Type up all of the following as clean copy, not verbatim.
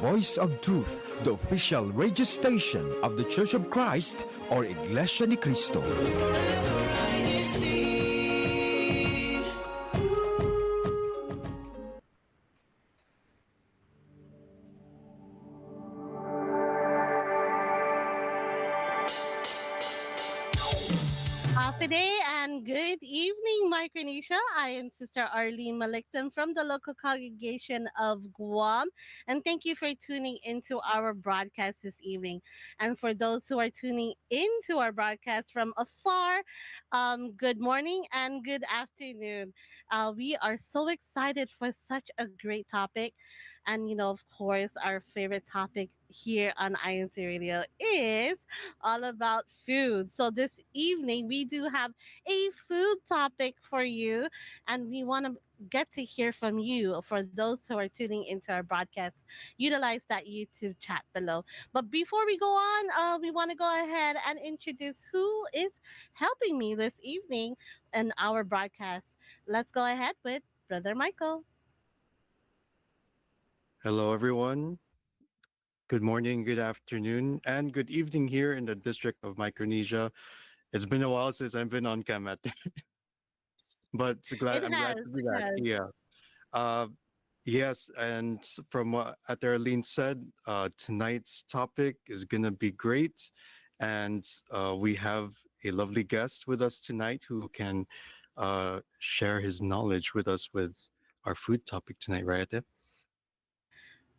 voice of truth, the official radio station of the Church of Christ or Iglesia ni Cristo. Good day and good evening, Micronesia. I am Sister Arlene Malikton from the local congregation of Guam. And thank you for tuning into our broadcast this evening. And for those who are tuning into our broadcast from afar, good morning and good afternoon. We are so excited for such a great topic. And, of course, our favorite topic here on INCRadio is all about food. So this evening we do have a food topic for you, and we want to get to hear from you. For those who are tuning into our broadcast, utilize that YouTube chat below. But before we go on, we want to go ahead and introduce who is helping me this evening in our broadcast. Let's go ahead with Brother Michael. Hello, everyone. Good morning, good afternoon, and good evening here in the district of Micronesia. It's been a while since I've been on Kamat, but It I'm glad has, to be it back. has. Yeah. Uh, yes, and from what Atarlene said, tonight's topic is gonna be great, and we have a lovely guest with us tonight who can share his knowledge with us with our food topic tonight, right? Ate?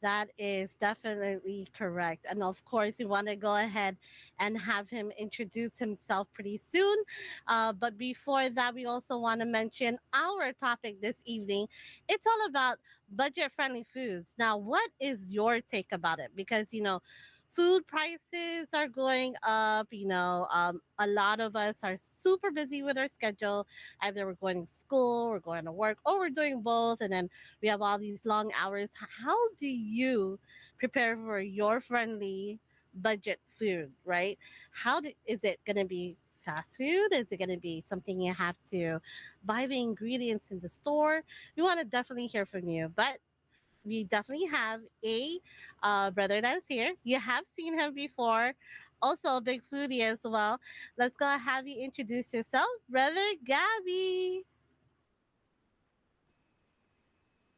That is definitely correct. And of course, we want to go ahead and have him introduce himself pretty soon. But before that, we also want to mention our topic this evening. It's all about budget friendly foods. Now, what is your take about it? Because, food prices are going up. A lot of us are super busy with our schedule. Either we're going to school, we're going to work, or we're doing both. And then we have all these long hours. How do you prepare for your friendly budget food, right? Is it going to be fast food? Is it going to be something you have to buy the ingredients in the store? We want to definitely hear from you. But we definitely have a brother that's here. You have seen him before, also a big foodie as well. Let's go have you introduce yourself, Brother Gabby.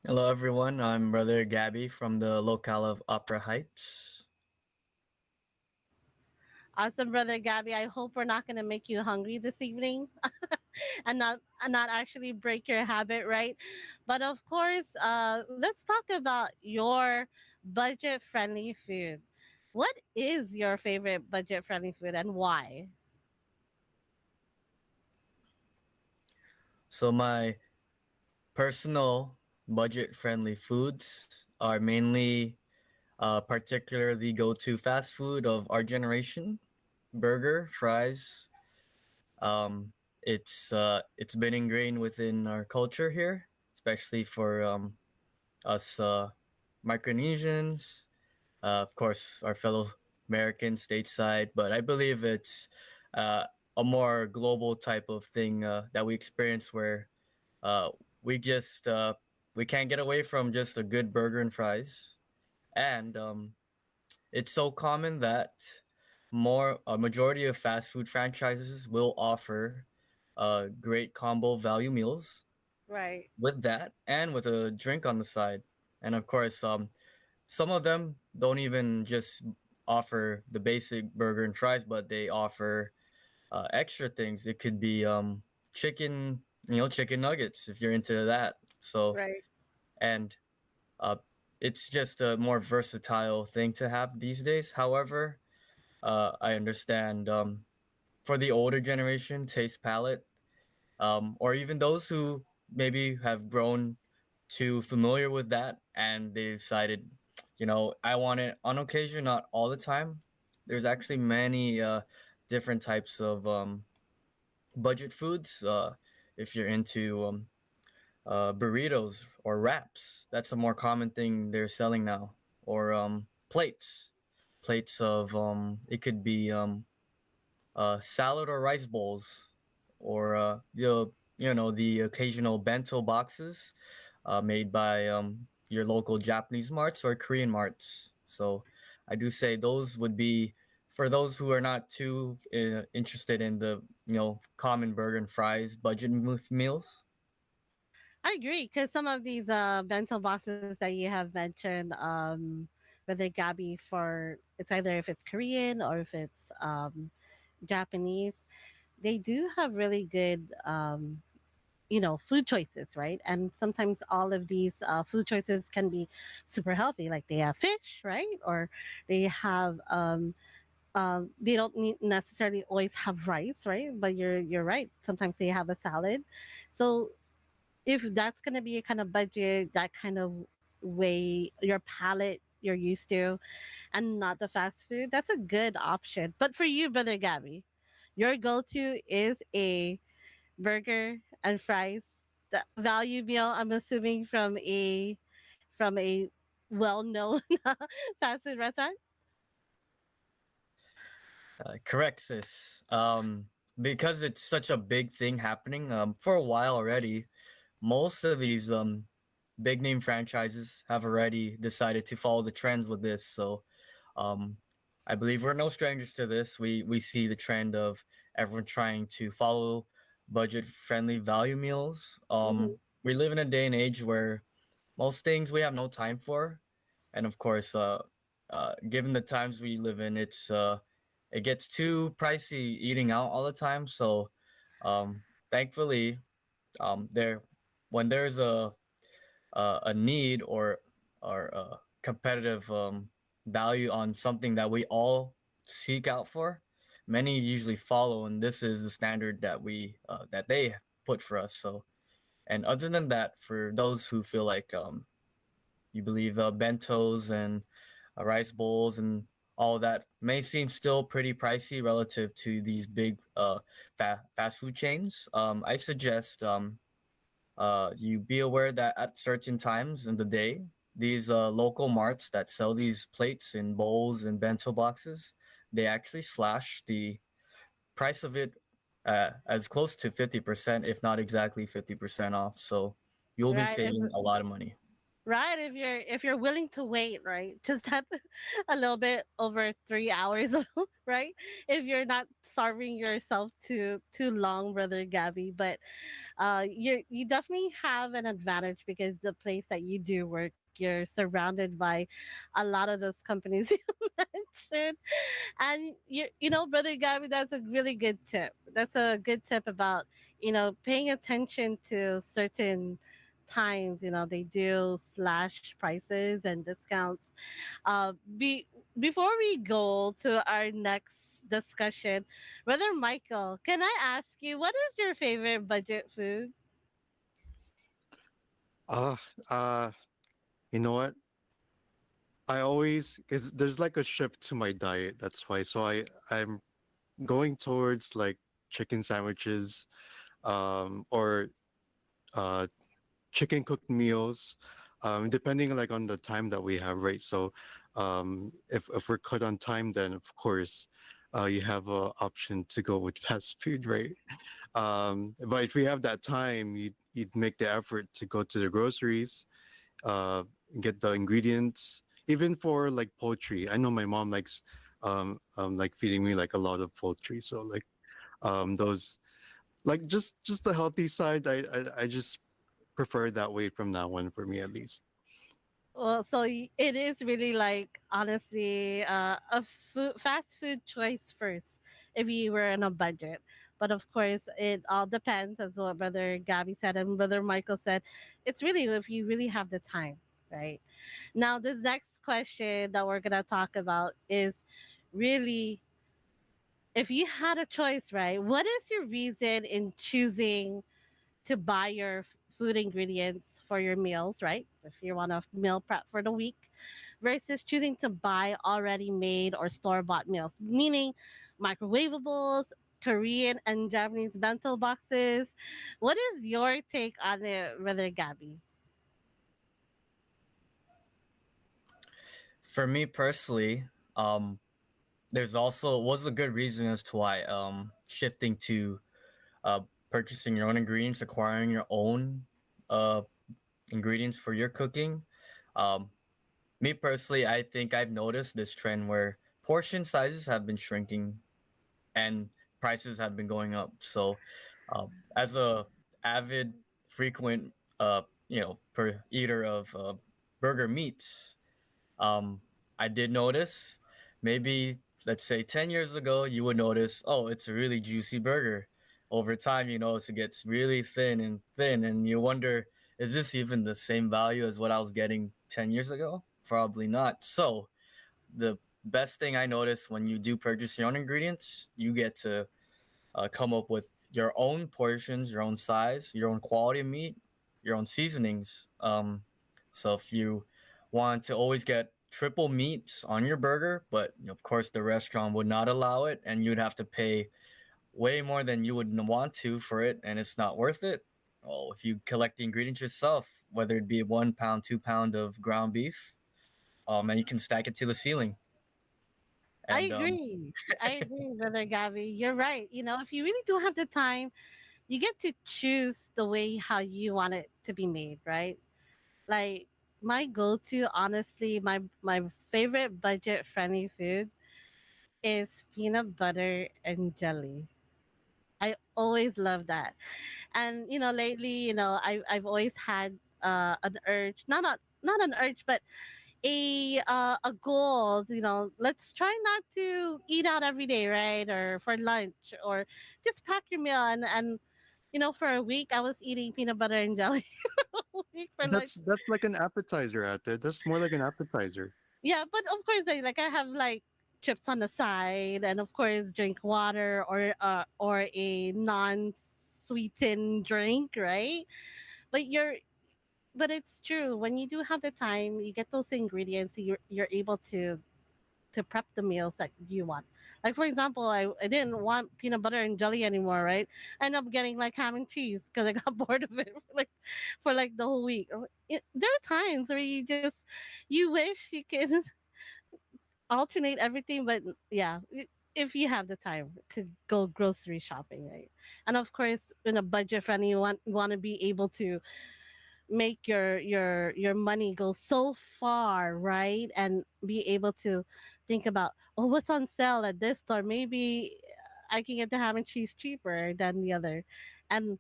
Hello, everyone. I'm Brother Gabby from the locale of Opera Heights. Awesome, Brother Gabby. I hope we're not going to make you hungry this evening and not actually break your habit, right? But of course, let's talk about your budget friendly food. What is your favorite budget friendly food and why? So, my personal budget friendly foods are mainly particularly go to fast food of our generation burger, fries. It's been ingrained within our culture here, especially for us Micronesians, of course, our fellow Americans stateside. But I believe it's uh, a more global type of thing that we experience where uh, we just we can't get away from just a good burger and fries, and it's so common that more a majority of fast food franchises will offer great combo value meals Right. with that and with a drink on the side. And of course, some of them don't even just offer the basic burger and fries, but they offer extra things. It could be chicken, chicken nuggets if you're into that. So, Right. and uh, it's just a more versatile thing to have these days. However, I understand for the older generation taste palette, or even those who maybe have grown too familiar with that and they decided, I want it on occasion, not all the time. There's actually many different types of budget foods. If you're into burritos or wraps, that's a more common thing they're selling now. Or plates of it could be salad or rice bowls, or the occasional bento boxes made by your local Japanese marts or Korean marts. So I do say those would be for those who are not too interested in the common burger and fries budget meals. I agree because some of these bento boxes that you have mentioned, whether Gabby for it's either if it's Korean or if it's Japanese, they do have really good food choices, right? And sometimes all of these food choices can be super healthy, like they have fish, right? Or they have they don't need necessarily always have rice, right? But you're right, sometimes they have a salad. So if that's going to be a kind of budget, that kind of way your palate you're used to, and not the fast food, that's a good option. But for you, brother Gabby, your go-to is a burger and fries, the value meal, I'm assuming from a well-known fast food restaurant. Correct, sis. Because it's such a big thing happening for a while already, most of these big name franchises have already decided to follow the trends with this. So um, I believe we're no strangers to this. We see the trend of everyone trying to follow budget friendly value meals. Hmm. We live in a day and age where most things we have no time for, and of course, given the times we live in, it gets too pricey eating out all the time. So, um, thankfully, there when there's a need or a competitive value on something that we all seek out for, many usually follow, and this is the standard that they put for us. So, and other than that, for those who feel like you believe bentos and rice bowls and all that may seem still pretty pricey relative to these big fast food chains. I suggest you be aware that at certain times in the day, these local marts that sell these plates and bowls and bento boxes, they actually slash the price of it as close to 50%, if not exactly 50% off. So you'll be Right. saving a lot of money. Right, if you're willing to wait, right? Just that a little bit over 3 hours, right? If you're not starving yourself too long, brother Gabby. But you definitely have an advantage because the place that you do work, you're surrounded by a lot of those companies you mentioned. And brother Gabby, that's a really good tip. That's a good tip about paying attention to certain times. They do slash prices and discounts. Before we go to our next discussion, brother Michael, can I ask you what is your favorite budget food? Uh, uh, you know what? I always because there's like a shift to my diet. That's why. So I'm going towards like chicken sandwiches, or uh chicken cooked meals, depending like on the time that we have, right? So, if we're cut on time, then of course, you have a option to go with fast food, right? But if we have that time, you'd make the effort to go to the groceries, uh, get the ingredients, even for like poultry. I know my mom likes, like feeding me like a lot of poultry, so like, those like just the healthy side. I just prefer that way from now on for me at least. Well, so it is really like honestly a fast food choice first if you were on a budget. But of course, it all depends, as what Brother Gabby said and Brother Michael said. It's really if you really have the time, right? Now, this next question that we're gonna talk about is really if you had a choice, right? What is your reason in choosing to buy your food ingredients for your meals, right? If you want to meal prep for the week, versus choosing to buy already made or store bought meals, meaning microwavables, Korean and Japanese bento boxes. What is your take on it, Brother Gabby? For me personally, um, there's also was a good reason as to why shifting to uh, purchasing your own ingredients, acquiring your own uh, ingredients for your cooking. Um, Me personally, I think I've noticed this trend where portion sizes have been shrinking and prices have been going up. So, as a avid, frequent, per eater of burger meats, um, I did notice maybe let's say 10 years ago you would notice, oh, it's a really juicy burger. Over time, you notice it gets really thin, and you wonder, is this even the same value as what I was getting 10 years ago? Probably not. So the best thing I noticed when you do purchase your own ingredients, you get to come up with your own portions, your own size, your own quality of meat, your own seasonings. So if you want to always get triple meats on your burger, but of course the restaurant would not allow it, and you'd have to pay way more than you would want to for it, and it's not worth it. Oh, if you collect the ingredients yourself, whether it be 1 pound, 2 pound of ground beef, and you can stack it to the ceiling. I And agree. I agree, Brother Gabby. You're right. If you really do have the time, you get to choose the way how you want it to be made, right? Like my go-to, honestly, my favorite budget-friendly food is peanut butter and jelly. I always love that. And lately, I've always had an urge, not an urge, but a goal, let's try not to eat out every day, right? Or for lunch, or just pack your meal, and for a week I was eating peanut butter and jelly for a week for lunch. That's like an appetizer at it. That's more like an appetizer. Yeah, but of course I have like chips on the side, and of course drink water, or a non sweetened drink, right? But it's true, when you do have the time, you get those ingredients, you're able to prep the meals that you want. Like for example, I didn't want peanut butter and jelly anymore, right? I ended up getting like ham and cheese because I got bored of it for like the whole week. There are times where you wish you could alternate everything, but yeah, if you have the time to go grocery shopping, right? And of course, in a budget friendly, you want to be able to make your money go so far, right? And be able to think about, oh, what's on sale at this store, maybe I can get the ham and cheese cheaper than the other. And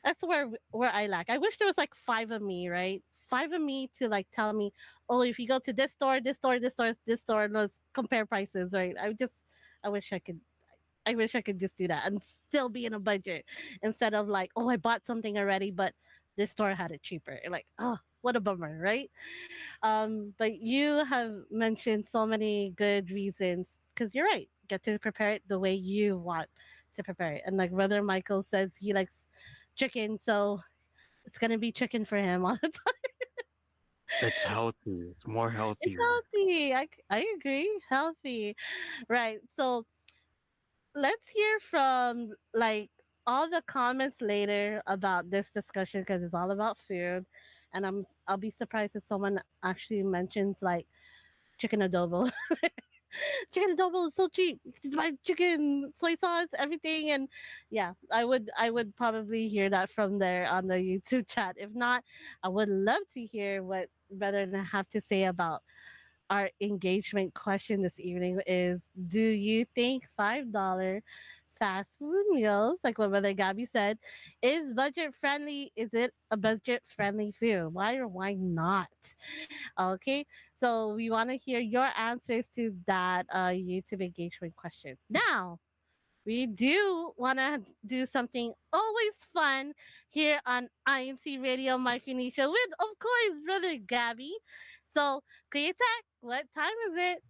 that's where I lack. I wish there was like five of me, right? Five of me to like tell me, oh, if you go to this store, this store, this store, this store, let's compare prices, right? I wish I could. I wish I could just do that and still be in a budget, instead of like, oh, I bought something already, but this store had it cheaper. Like, oh, what a bummer, right? But you have mentioned so many good reasons, because you're right. Get to prepare it the way you want to prepare it. And like Brother Michael says, he likes chicken, so it's gonna be chicken for him all the time. It's healthy. It's more It's healthier. healthy. I agree. Healthy. Right. So let's hear from like all the comments later about this discussion, because it's all about food. And I'll be surprised if someone actually mentions like chicken adobo. Chicken adobo is so cheap. You can just buy chicken, soy sauce, everything, and yeah, I would probably hear that from there on the YouTube chat. If not, I would love to hear what Brethren have to say about our engagement question this evening. Is, do you think $5 fast food meals, like what Brother Gabby said, is budget friendly? Is it a budget friendly food? Why or why not? Okay, so we want to hear your answers to that YouTube engagement question. Now, we do want to do something always fun here on INC Radio Micronesia with, of course, Brother Gabby. So, Kuya Tech, what time is it?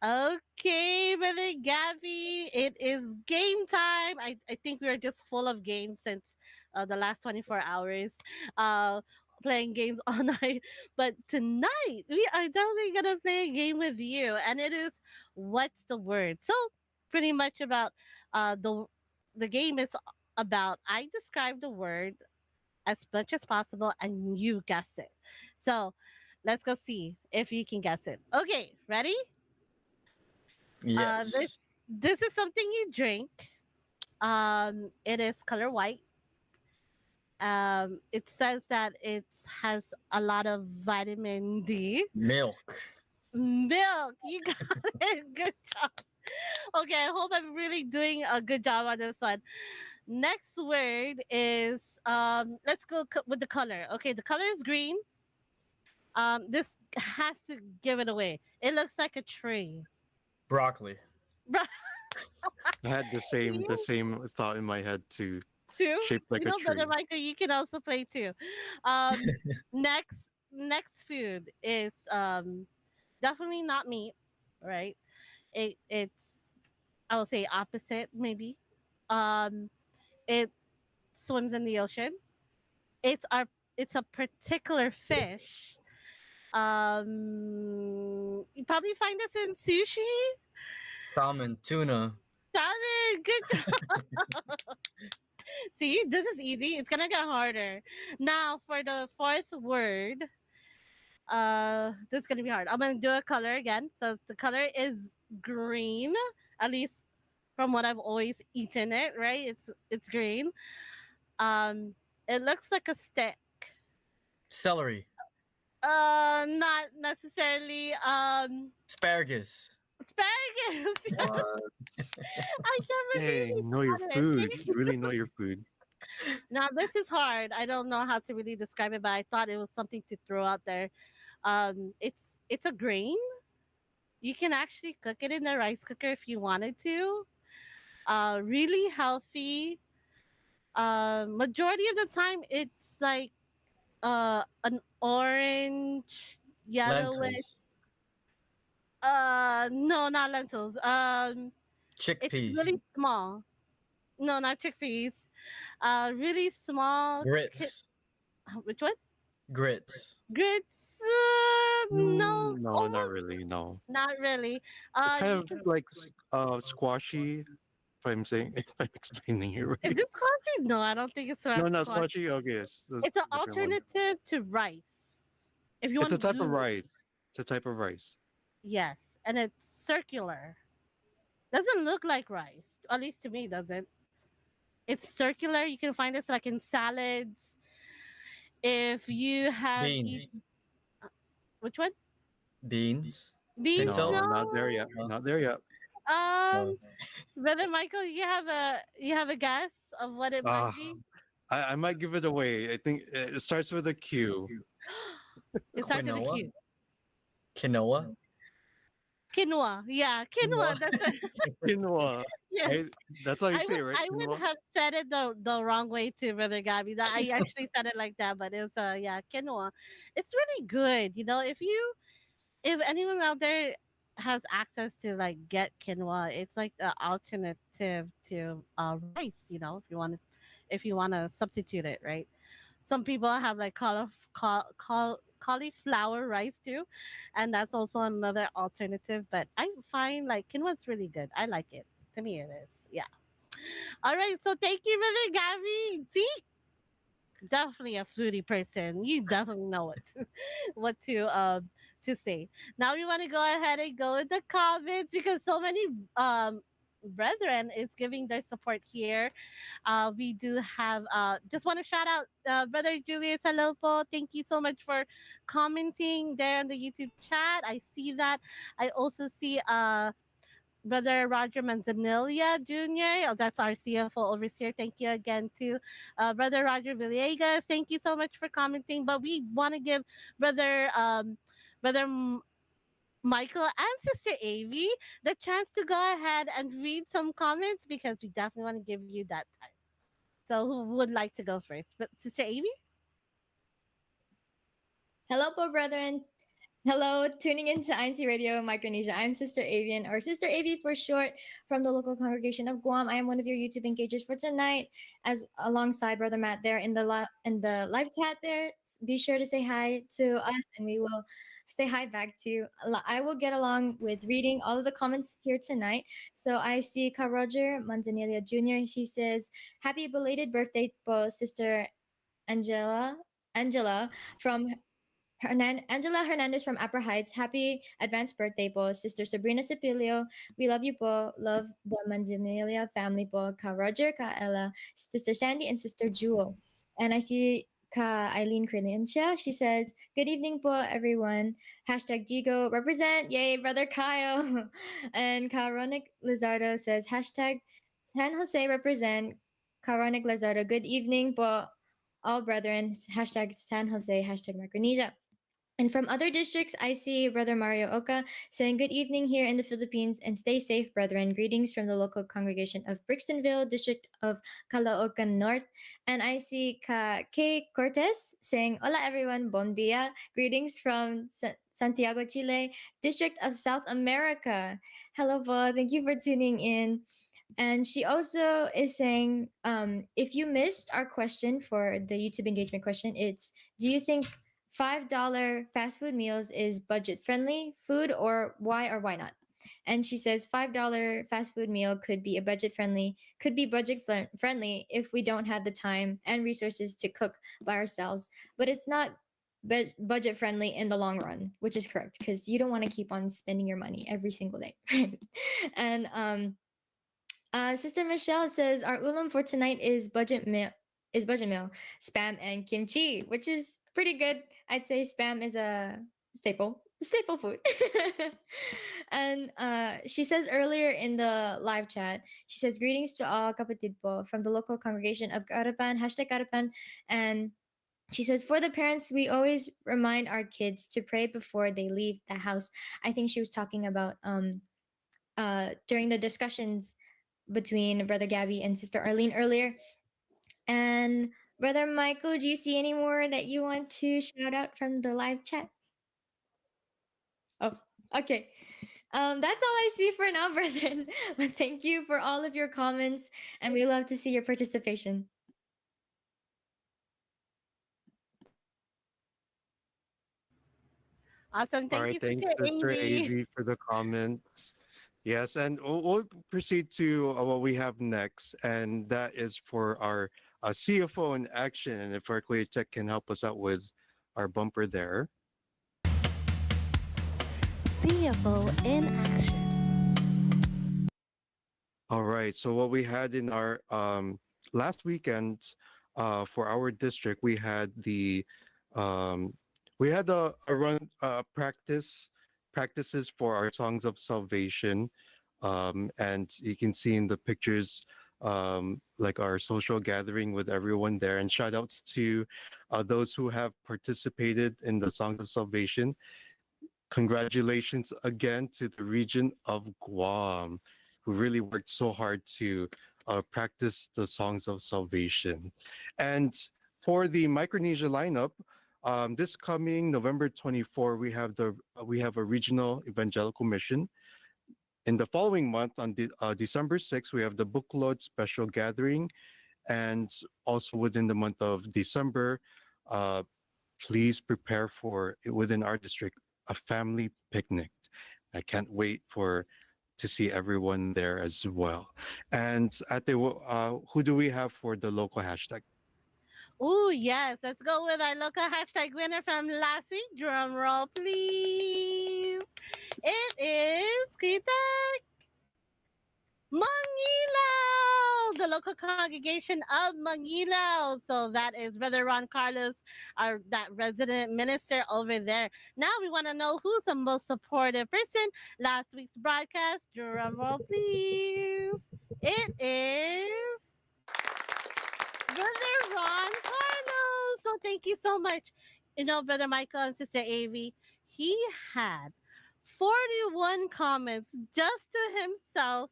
Okay, Brother Gabby, it is game time. I think we are just full of games since the last 24 hours, uh, playing games all night. But tonight, we are definitely going to play a game with you, and it is What's the Word? So, pretty much about the game is about I describe the word as much as possible and you guess it. So, let's go see if you can guess it. Okay, ready? This yes. this is something you drink. It is color white. It says that it has a lot of vitamin D. Milk. Milk, you got it. Good job. Okay, I hope I'm really doing a good job on this one. Next word is let's go with the color. Okay, the color is green. This has to give it away. It looks like a tree. Broccoli. Right. I had the You same thought in my head too, too. shaped like You a know, Brother tree. Michael, you can also play too. Um, next food is definitely not meat, right? It's I will say opposite maybe. Um, it swims in the ocean. It's our it's a particular fish. You probably find this in sushi. Salmon. Tuna. Salmon, good job. See, this is easy. It's gonna get harder. Now for the fourth word, this is gonna be hard. I'm gonna do a color again. So the color is green, at least from what I've always eaten it, right? It's green. Um, it looks like a stick. Celery. Not necessarily. Asparagus. Asparagus. What? I can't believe Hey, you know your got food. it. You really know your food. Now this is hard. I don't know how to really describe it, but I thought it was something to throw out there. It's a grain. You can actually cook it in the rice cooker if you wanted to. Really healthy. Majority of the time, it's like an orange, yellowish. Lentils. No, not lentils. It's Chickpeas. really small. No, not chickpeas. Really small. Grits. Which one? Grits. Grits? No, No, not almost really. No, not really. it's kind You of can. like squashy. If I'm saying, if I'm explaining it Is right. it squashy? No, I don't think it's No, not squashy. squashy. Okay, yes, that's It's an a different one. alternative to rice. If you It's want a to type of do, rice. It's a type of rice. yes, and it's circular. Doesn't look like rice. At least to me, it doesn't. It's circular. You can find this like in salads. If you have Beans. eaten, which one? Beans. Beans? Pinto. No, not there No. yet. No. Not there yet. Um, No. Brother Michael, you have a guess of what it might Ah, be? I might give it away. I think it starts with a Q. It starts with a Quinoa. Q. Quinoa. Quinoa. Yeah, Quinoa. quinoa. That's right. Quinoa. Yes. Right? That's how you I say would it, right? I would Quinoa. have said it the wrong way too, Brother Gabby. That I actually said it like that, but it's yeah, quinoa. It's really good. If anyone out there has access to like get quinoa, it's like the alternative to rice. If you want to substitute it, right? Some people have like cauliflower rice too, and that's also another alternative. But I find like quinoa's really good. I like it. To me, it is. Yeah. All right. So thank you, Brother Gabby. See, definitely a foodie person. You definitely know what to say. Now we want to go ahead and go with the comments because so many brethren is giving their support here. We do have just want to shout out Brother Julius Alopo. Thank you so much for commenting there on the YouTube chat. I see that. I also see Brother Roger Manzanilla Jr. That's our CFO overseer. Thank you again to Brother Roger Villegas. Thank you so much for commenting. But we want to give Brother Michael and Sister Avi the chance to go ahead and read some comments because we definitely want to give you that time. So who would like to go first? But Sister Avi? Hello po, brethren. Hello, tuning into INCRadio Micronesia. I'm Sister Avian, or Sister Avi for short, from the local congregation of Guam. I am one of your YouTube engagers for tonight, as alongside Brother Matt there in the live chat there. Be sure to say hi to us, and we will say hi back to you. I will get along with reading all of the comments here tonight. So I see Ka Roger Manzanilla Jr. She says, "Happy belated birthday, po, Sister Angela." Angela from Angela Hernandez from Upper Heights. Happy advanced birthday po. Sister Sabrina Cipilio. We love you po. Love the Manzanilla family po. Ka Roger, ka Ella, Sister Sandy, and Sister Jewel. And I see ka Eileen Crilincia. She says, good evening po, everyone. Hashtag Digo represent. Yay, brother Kyle. And ka Ronick Lizardo says, hashtag San Jose represent. Ka Ronick Lizardo, good evening po, all brethren. Hashtag San Jose, hashtag Micronesia. And from other districts, I see Brother Mario Oka saying, good evening here in the Philippines and stay safe, brethren. Greetings from the local congregation of Brixtonville, district of Caloocan North. And I see Kay Cortez saying, hola everyone, bom dia. Greetings from Santiago, Chile, district of South America. Hello, po. Thank you for tuning in. And she also is saying, if you missed our question for the YouTube engagement question, it's, do you think $5 fast food meals is budget friendly food, or why not? And she says $5 fast food meal could be budget friendly if we don't have the time and resources to cook by ourselves, but it's not budget friendly in the long run, which is correct because you don't want to keep on spending your money every single day. And Sister Michelle says our ulam for tonight is budget meal, spam and kimchi, which is pretty good. I'd say spam is a staple food. And she says earlier in the live chat, she says greetings to all kapatid po from the local congregation of Karapan, hashtag Karapan. And she says, for the parents, we always remind our kids to pray before they leave the house. I think she was talking about during the discussions between Brother Gabby and Sister Arlene earlier. And Brother Michael, do you see any more that you want to shout out from the live chat? Oh, okay. That's all I see for now, brethren. But thank you for all of your comments, and we love to see your participation. Awesome. All Thank right, you, thanks, Sister Sister Amy. AV, for the comments. Yes, and we'll proceed to what we have next, and that is for our CFO in action. And if our Clear Tech can help us out with our bumper there. CFO in action. All right. So what we had in our last weekend for our district, um, we had a run practices for our songs of salvation, and you can see in the pictures like our social gathering with everyone there. And shout outs to those who have participated in the songs of salvation. Congratulations again to the region of Guam, who really worked so hard to practice the songs of salvation. And for the Micronesia lineup, this coming November 24, we have a regional evangelical mission. In the following month, on December 6th, we have the Bookload special gathering, and also within the month of December, uh, please prepare for within our district a family picnic. I can't wait to see everyone there as well. And at the who do we have for the local hashtag? Ooh, yes. Let's go with our local hashtag winner from last week. Drum roll, please. It is Kita Mangilao, the local congregation of Mangilao. So that is Brother Ron Carlos, that resident minister over there. Now we want to know who's the most supportive person. Last week's broadcast, drum roll, please. It is Brother Ron Carlos. So thank you so much. Brother Michael and Sister Avi, he had 41 comments just to himself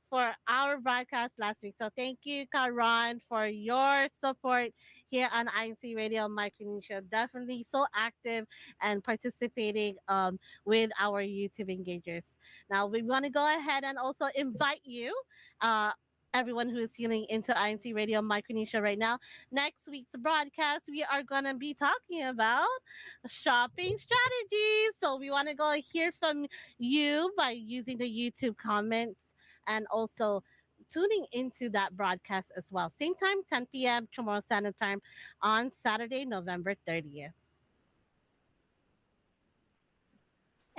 for our broadcast last week. So thank you, Karan, for your support here on INCRadio Micronesia. Definitely so active and participating with our YouTube engagers. Now we want to go ahead and also invite you. Everyone who is tuning into INCRadio Micronesia right now. Next week's broadcast, we are going to be talking about shopping strategies. So we want to go hear from you by using the YouTube comments and also tuning into that broadcast as well. Same time, 10 p.m. tomorrow Standard Time on Saturday, November 30th.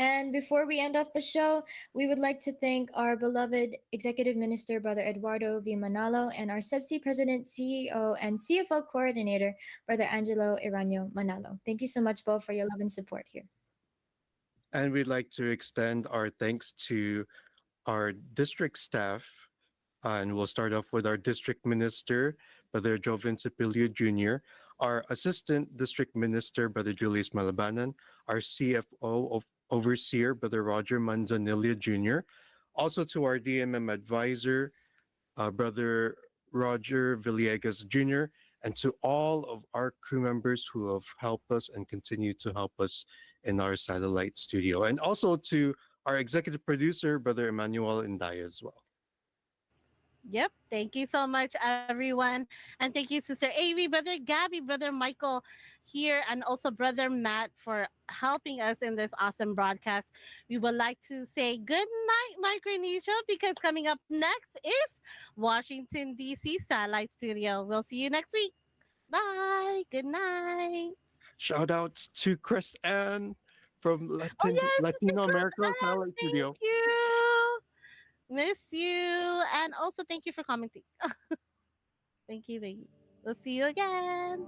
And before we end off the show, we would like to thank our beloved Executive Minister, Brother Eduardo V. Manalo, and our SEBSI President, CEO, and CFO Coordinator, Brother Angelo Iranio Manalo. Thank you so much, both, for your love and support here. And we'd like to extend our thanks to our district staff. And we'll start off with our district minister, Brother Joven Cepilio Jr., our assistant district minister, Brother Julius Malabanan, our CFO of overseer, Brother Roger Manzanilla Jr., also to our DMM advisor, Brother Roger Villegas Jr., and to all of our crew members who have helped us and continue to help us in our satellite studio, and also to our executive producer, Brother Emmanuel Indaya as well. Yep. Thank you so much, everyone. And thank you, Sister Avi, Brother Gabby, Brother Michael here, and also Brother Matt for helping us in this awesome broadcast. We would like to say good night, Micronesia, because coming up next is Washington, D.C. Satellite Studio. We'll see you next week. Bye. Good night. Shout outs to Chris Ann from Oh, yes, Sister Latino Chris America Ann. Satellite Thank Studio. you. Miss you. And also thank you for commenting. Thank you, baby. We'll see you again.